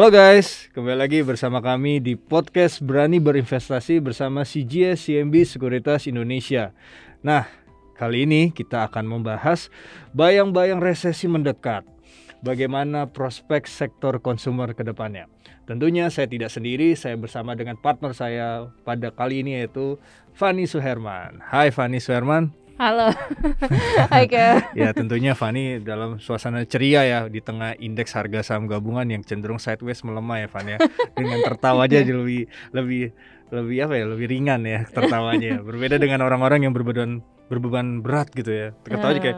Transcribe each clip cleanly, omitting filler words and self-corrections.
Halo guys, kembali lagi bersama kami di podcast Berani Berinvestasi bersama CGS CIMB Sekuritas Indonesia. Nah, kali ini kita akan membahas bayang-bayang resesi mendekat. Bagaimana prospek sektor konsumer ke depannya. Tentunya saya tidak sendiri, saya bersama dengan partner saya pada kali ini yaitu Fani Suherman. Hai Fani Suherman. Halo. Hai Kak. Ya tentunya Fani dalam suasana ceria ya di tengah indeks harga saham gabungan yang cenderung sideways melemah ya Fani ya. Dengan tertawa aja lebih lebih ringan ya tertawanya ya. Berbeda dengan orang-orang yang berbeban berat gitu ya. Tertawa aja kayak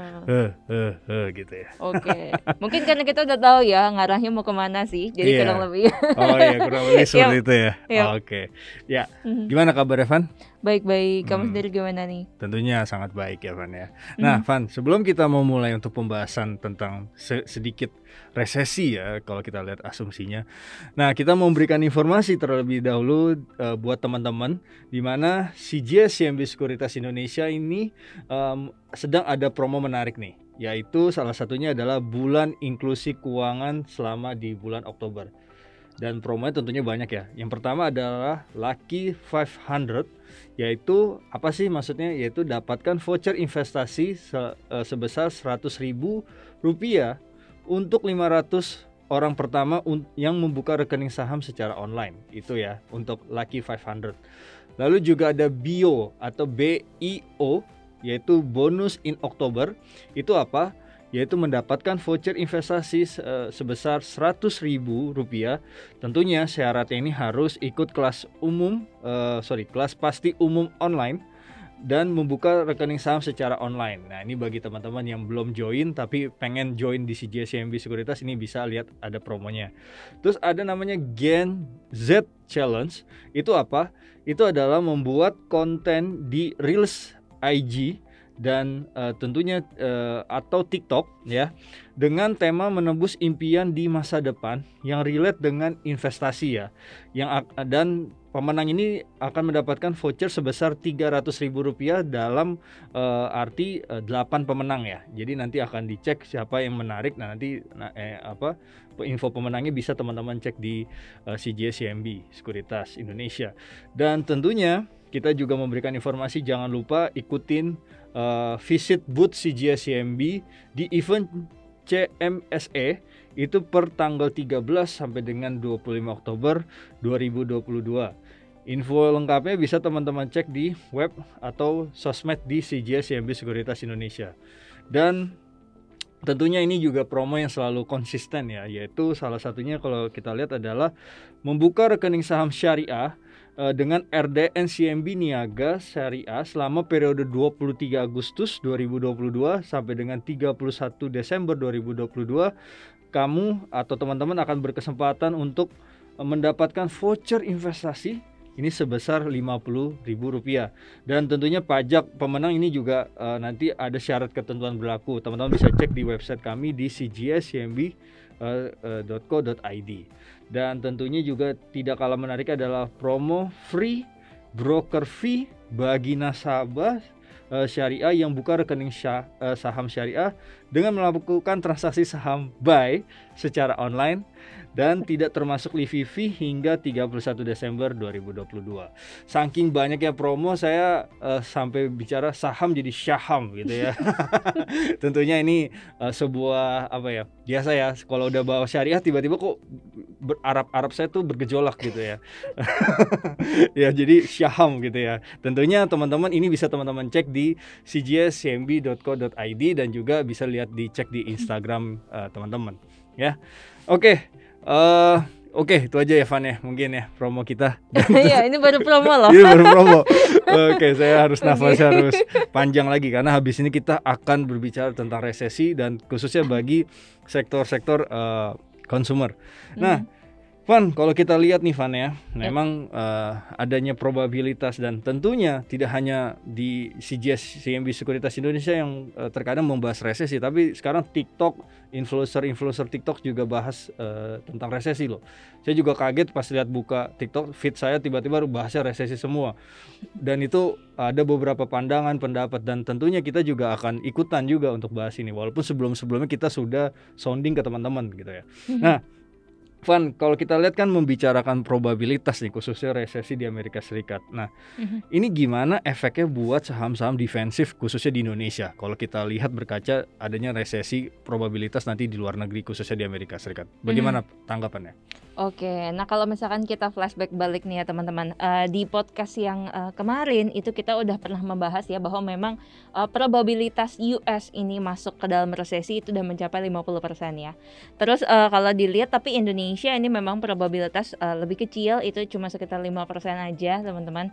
gitu ya. Oke. Mungkin karena kita udah tahu ya ngarahnya mau kemana sih. Jadi kurang lebih. Oh iya, kurang lebih seperti itu ya. Oke. Ya, gimana kabar Evan? Baik-baik. Kamu sendiri gimana nih? Tentunya sangat baik ya Van ya. Nah Van, sebelum kita mau mulai untuk pembahasan tentang sedikit resesi ya kalau kita lihat asumsinya. Nah kita mau memberikan informasi terlebih dahulu buat teman-teman di mana CGS CIMB Sekuritas Indonesia ini sedang ada promo menarik nih. Yaitu salah satunya adalah bulan inklusi keuangan selama di bulan Oktober. Dan promonya tentunya banyak ya. Yang pertama adalah Lucky 500, yaitu apa sih maksudnya? Yaitu dapatkan voucher investasi sebesar Rp100.000 untuk 500 orang pertama yang membuka rekening saham secara online. Itu ya untuk Lucky 500. Lalu juga ada BIO atau BIO, yaitu bonus in Oktober. Itu apa? Yaitu mendapatkan voucher investasi sebesar Rp100.000. Tentunya syaratnya ini harus ikut kelas pasti umum online dan membuka rekening saham secara online. Nah ini bagi teman-teman yang belum join tapi pengen join di CGS CIMB Sekuritas, ini bisa lihat ada promonya. Terus ada namanya Gen Z Challenge. Itu apa? Itu adalah membuat konten di Reels IG dan tentunya atau TikTok ya, dengan tema menembus impian di masa depan yang relate dengan investasi ya. Dan pemenang ini akan mendapatkan voucher sebesar Rp300.000 dalam arti 8 pemenang ya. Jadi nanti akan dicek siapa yang menarik. Nah nanti info pemenangnya bisa teman-teman cek di CGS CIMB Sekuritas Indonesia. Dan tentunya kita juga memberikan informasi, jangan lupa ikutin visit booth CGS CIMB di event CMSE itu per tanggal 13 sampai dengan 25 Oktober 2022. Info lengkapnya bisa teman-teman cek di web atau sosmed di CGS CIMB Sekuritas Indonesia. Dan tentunya ini juga promo yang selalu konsisten ya, yaitu salah satunya kalau kita lihat adalah membuka rekening saham syariah dengan RDN CIMB Niaga Syariah selama periode 23 Agustus 2022 sampai dengan 31 Desember 2022, kamu atau teman-teman akan berkesempatan untuk mendapatkan voucher investasi ini sebesar Rp50.000. Dan tentunya pajak pemenang ini juga nanti ada syarat ketentuan berlaku. Teman-teman bisa cek di website kami di cgscimb.co.id. Dan tentunya juga tidak kalah menarik adalah promo free broker fee bagi nasabah syariah yang buka rekening saham syariah dengan melakukan transaksi saham buy secara online dan tidak termasuk livi fee hingga 31 Desember 2022. Saking banyaknya promo saya sampai bicara saham jadi syaham gitu ya. Tentunya ini sebuah biasa ya, kalau udah bawa syariah tiba-tiba kok Arab saya tuh bergejolak gitu ya. Ya jadi syaham gitu ya. Tentunya teman-teman ini bisa teman-teman cek di cgscimb.co.id dan juga bisa lihat dicek di Instagram teman-teman ya. Oke, itu aja ya Van ya, mungkin ya promo kita. Iya, ini baru promo loh. Ini baru promo. Oke, saya harus nafasnya harus panjang lagi karena habis ini kita akan berbicara tentang resesi dan khususnya bagi sektor-sektor consumer. Nah, Van, kalau kita lihat nih Van ya, memang adanya probabilitas dan tentunya tidak hanya di CGS CIMB Sekuritas Indonesia yang terkadang membahas resesi, tapi sekarang TikTok, influencer TikTok juga bahas tentang resesi loh. Saya juga kaget pas lihat buka TikTok, feed saya tiba-tiba bahasnya resesi semua. Dan itu ada beberapa pandangan, pendapat, dan tentunya kita juga akan ikutan juga untuk bahas ini. Walaupun sebelum-sebelumnya kita sudah sounding ke teman-teman gitu ya. Nah, Van, kalau kita lihat kan membicarakan probabilitas nih, khususnya resesi di Amerika Serikat. Nah, ini gimana efeknya buat saham-saham defensif khususnya di Indonesia? Kalau kita lihat berkaca adanya resesi probabilitas nanti di luar negeri khususnya di Amerika Serikat. Bagaimana tanggapannya? Oke, nah kalau misalkan kita flashback balik nih ya teman-teman, di podcast yang kemarin itu kita udah pernah membahas ya bahwa memang probabilitas US ini masuk ke dalam resesi itu udah mencapai 50% ya. Terus kalau dilihat tapi Indonesia ini memang probabilitas lebih kecil, itu cuma sekitar 5% aja teman-teman.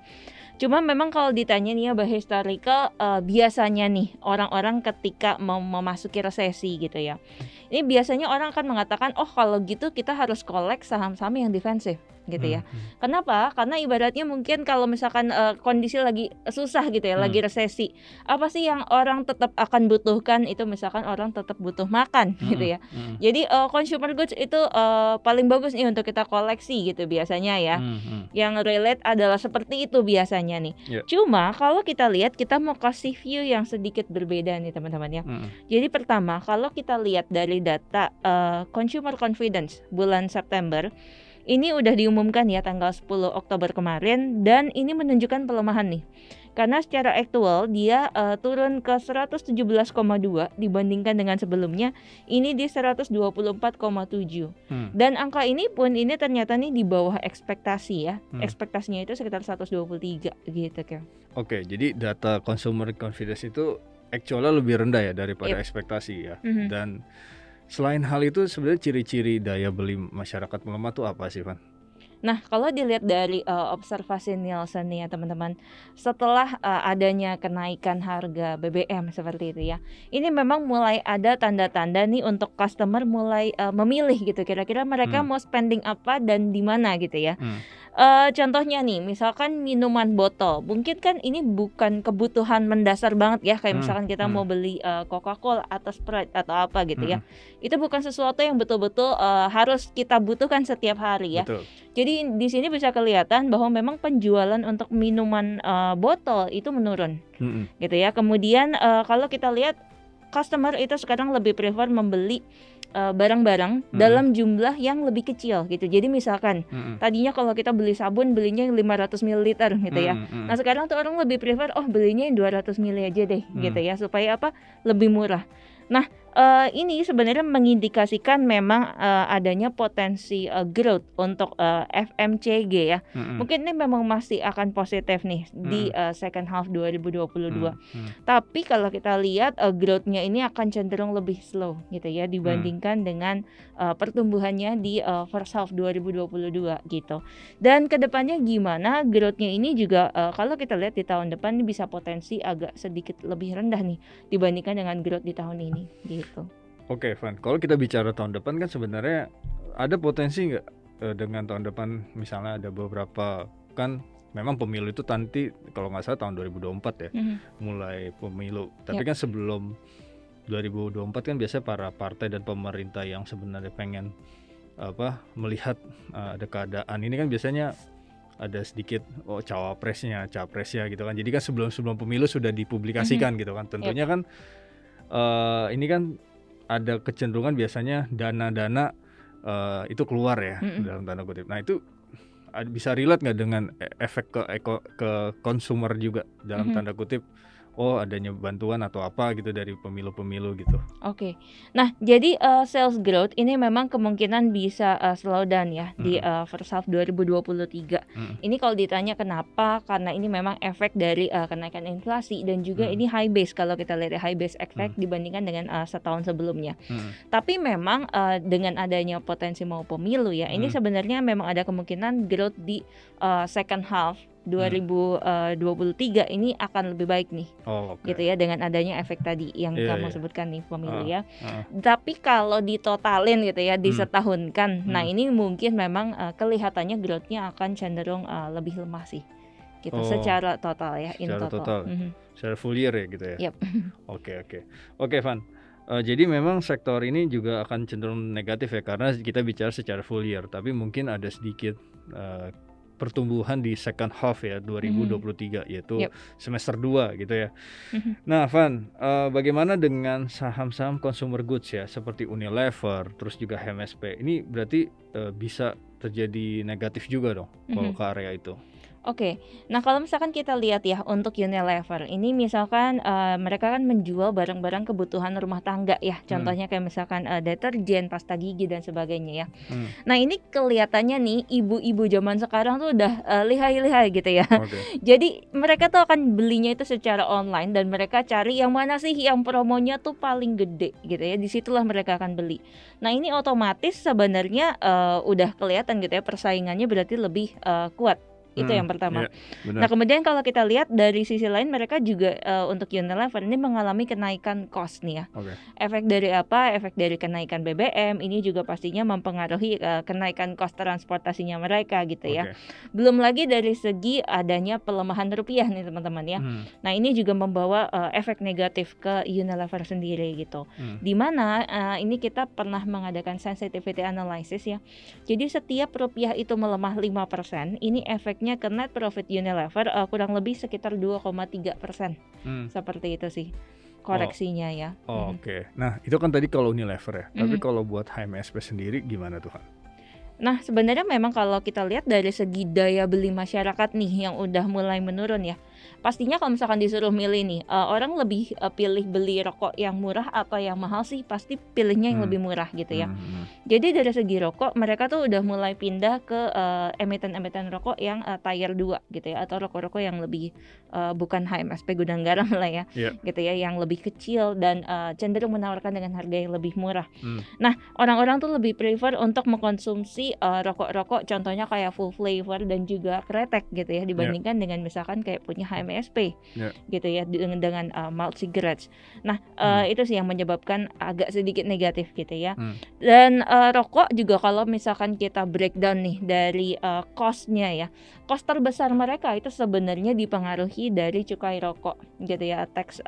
Cuma memang kalau ditanya nih ya bahwa historical, biasanya nih orang-orang ketika mau memasuki resesi gitu ya, ini biasanya orang akan mengatakan, oh kalau gitu kita harus collect saham-saham yang defensif gitu ya. Kenapa? Karena ibaratnya mungkin kalau misalkan kondisi lagi susah gitu ya, lagi resesi, apa sih yang orang tetap akan butuhkan? Itu misalkan orang tetap butuh makan gitu ya. Jadi consumer goods itu paling bagus nih untuk kita koleksi gitu biasanya ya. Yang relate adalah seperti itu biasanya nih. Cuma kalau kita lihat, kita mau kasih view yang sedikit berbeda nih teman-teman ya. Jadi pertama, kalau kita lihat dari data consumer confidence bulan September, ini udah diumumkan ya tanggal 10 Oktober kemarin, dan ini menunjukkan pelemahan nih. Karena secara aktual dia turun ke 117,2 dibandingkan dengan sebelumnya ini di 124,7. Dan angka ini pun ini ternyata nih di bawah ekspektasi ya. Ekspektasinya itu sekitar 123 gitu kan. Oke, jadi data consumer confidence itu actualnya lebih rendah ya daripada ekspektasi ya. Dan selain hal itu sebenarnya ciri-ciri daya beli masyarakat melemah tuh apa sih, Van? Nah, kalau dilihat dari observasi Nielsen nih ya teman-teman, setelah adanya kenaikan harga BBM seperti itu ya, ini memang mulai ada tanda-tanda nih untuk customer mulai memilih gitu, kira-kira mereka mau spending apa dan di mana gitu ya. Contohnya nih, misalkan minuman botol, mungkin kan ini bukan kebutuhan mendasar banget ya, kayak misalkan kita mau beli Coca-Cola atau Sprite atau apa gitu ya. Itu bukan sesuatu yang betul-betul harus kita butuhkan setiap hari ya. Betul. Jadi di sini bisa kelihatan bahwa memang penjualan untuk minuman botol itu menurun, gitu ya. Kemudian kalau kita lihat customer itu sekarang lebih prefer membeli barang-barang dalam jumlah yang lebih kecil gitu. Jadi misalkan tadinya kalau kita beli sabun belinya yang 500 ml gitu ya. Nah sekarang tuh orang lebih prefer belinya yang 200 ml aja deh gitu ya, supaya apa? Lebih murah. Nah ini sebenarnya mengindikasikan memang adanya potensi growth untuk FMCG ya. Mungkin ini memang masih akan positif nih di second half 2022. Tapi kalau kita lihat growth-nya ini akan cenderung lebih slow gitu ya dibandingkan dengan pertumbuhannya di first half 2022 gitu. Dan kedepannya gimana growth-nya ini juga kalau kita lihat di tahun depan ini bisa potensi agak sedikit lebih rendah nih dibandingkan dengan growth di tahun ini gitu. Oke, Van. Kalau kita bicara tahun depan kan sebenarnya ada potensi nggak dengan tahun depan, misalnya ada beberapa kan memang pemilu itu nanti kalau nggak salah tahun 2024 ya mulai pemilu. Tapi kan sebelum 2024 kan biasanya para partai dan pemerintah yang sebenarnya pengen melihat ada keadaan ini kan biasanya ada sedikit capresnya gitu kan. Jadi kan sebelum pemilu sudah dipublikasikan gitu kan. Tentunya kan ini kan ada kecenderungan biasanya dana-dana itu keluar ya dalam tanda kutip. Nah itu bisa relate nggak dengan efek ke consumer juga dalam tanda kutip? Adanya bantuan atau apa gitu dari pemilu-pemilu gitu. Oke. Nah, jadi sales growth ini memang kemungkinan bisa slow down ya di first half 2023. Ini kalau ditanya kenapa? Karena ini memang efek dari kenaikan inflasi dan juga ini high base kalau kita lihat high base effect dibandingkan dengan setahun sebelumnya. Tapi memang dengan adanya potensi mau pemilu ya, ini sebenarnya memang ada kemungkinan growth di second half 2023 ini akan lebih baik nih, gitu ya, dengan adanya efek tadi yang kamu sebutkan nih pemilu ya. Tapi kalau ditotalin gitu ya, disetahunkan, nah ini mungkin memang kelihatannya growth-nya akan cenderung lebih lemah sih, gitu secara total ya, in total. Secara full year ya gitu ya. Yep. Oke, Van. Jadi memang sektor ini juga akan cenderung negatif ya karena kita bicara secara full year, tapi mungkin ada sedikit pertumbuhan di second half ya 2023 yaitu Yep. semester 2 gitu ya. Mhm. Nah, Van, bagaimana dengan saham-saham consumer goods ya seperti Unilever, terus juga HMSP? Ini berarti bisa terjadi negatif juga dong kalau Mhm. ke area itu. Oke, nah kalau misalkan kita lihat ya untuk Unilever ini misalkan mereka kan menjual barang-barang kebutuhan rumah tangga ya, contohnya kayak misalkan deterjen, pasta gigi dan sebagainya ya. Hmm, Nah ini kelihatannya nih ibu-ibu zaman sekarang tuh udah lihai-lihai gitu ya. Oke. Jadi mereka tuh akan belinya itu secara online dan mereka cari yang mana sih yang promonya tuh paling gede gitu ya. Disitulah mereka akan beli. Nah ini otomatis sebenarnya udah kelihatan gitu ya persaingannya berarti lebih kuat. Itu yang pertama. Iya, benar. Nah kemudian kalau kita lihat dari sisi lain mereka juga untuk Unilever ini mengalami kenaikan cost nih ya. Oke. Efek dari apa? Efek dari kenaikan BBM ini juga pastinya mempengaruhi kenaikan cost transportasinya mereka gitu ya. Oke. Belum lagi dari segi adanya pelemahan rupiah nih teman-teman ya. Hmm, Nah ini juga membawa efek negatif ke Unilever sendiri gitu. hmm, Dimana ini kita pernah mengadakan sensitivity analysis ya. Jadi setiap rupiah itu melemah 5%, ini efeknya ke net profit Unilever kurang lebih sekitar 2,3%. hmm. Seperti itu sih koreksinya ya. Mhm. Oke. Nah, itu kan tadi kalau Unilever ya. Tapi Mhm. kalau buat HMSP sendiri gimana tuh, Han? Nah sebenarnya memang kalau kita lihat dari segi daya beli masyarakat nih yang udah mulai menurun ya. Pastinya kalau misalkan disuruh milih nih, orang lebih pilih beli rokok yang murah atau yang mahal sih pasti pilihnya yang Hmm. lebih murah gitu ya. Hmm, Jadi dari segi rokok mereka tuh udah mulai pindah ke emiten-emiten rokok yang tier 2 gitu ya, atau rokok-rokok yang lebih bukan HMSP gudang garam lah ya, Iya. gitu ya, yang lebih kecil dan cenderung menawarkan dengan harga yang lebih murah. Hmm. Nah orang-orang tuh lebih prefer untuk mengkonsumsi rokok-rokok contohnya kayak full flavor dan juga kretek gitu ya, dibandingkan dengan misalkan kayak punya HMSP Iya. gitu ya, dengan malt cigarettes. Nah itu sih yang menyebabkan agak sedikit negatif gitu ya. Hmm. Dan rokok juga kalau misalkan kita breakdown nih dari cost-nya ya, cost terbesar mereka itu sebenarnya dipengaruhi dari cukai rokok gitu ya, tax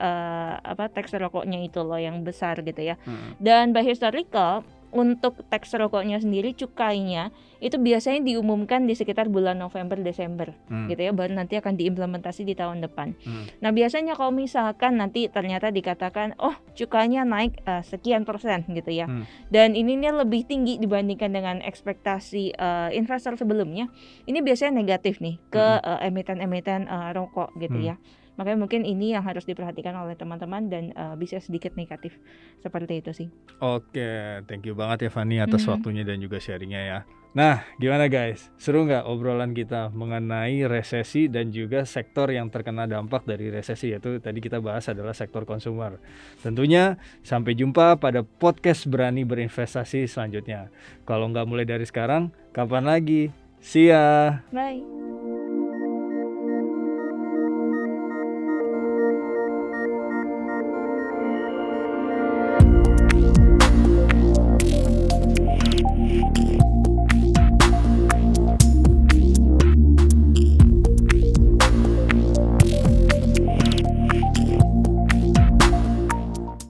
rokoknya itu loh yang besar gitu ya. Hmm. Dan by historical untuk tax rokoknya sendiri cukainya itu biasanya diumumkan di sekitar bulan November Desember Hmm. gitu ya, baru nanti akan diimplementasi di tahun depan. Hmm. Nah biasanya kalau misalkan nanti ternyata dikatakan oh cukainya naik sekian persen gitu ya, Hmm. dan ini nih lebih tinggi dibandingkan dengan ekspektasi investor sebelumnya, ini biasanya negatif nih ke emiten-emiten rokok gitu ya. Makanya mungkin ini yang harus diperhatikan oleh teman-teman dan bisa sedikit negatif seperti itu sih. Oke, thank you banget ya Fani atas Mhm. waktunya dan juga sharingnya ya. Nah, gimana guys? Seru nggak obrolan kita mengenai resesi dan juga sektor yang terkena dampak dari resesi, yaitu tadi kita bahas adalah sektor konsumer. Tentunya sampai jumpa pada podcast Berani Berinvestasi selanjutnya. Kalau nggak mulai dari sekarang, kapan lagi? See ya! Bye.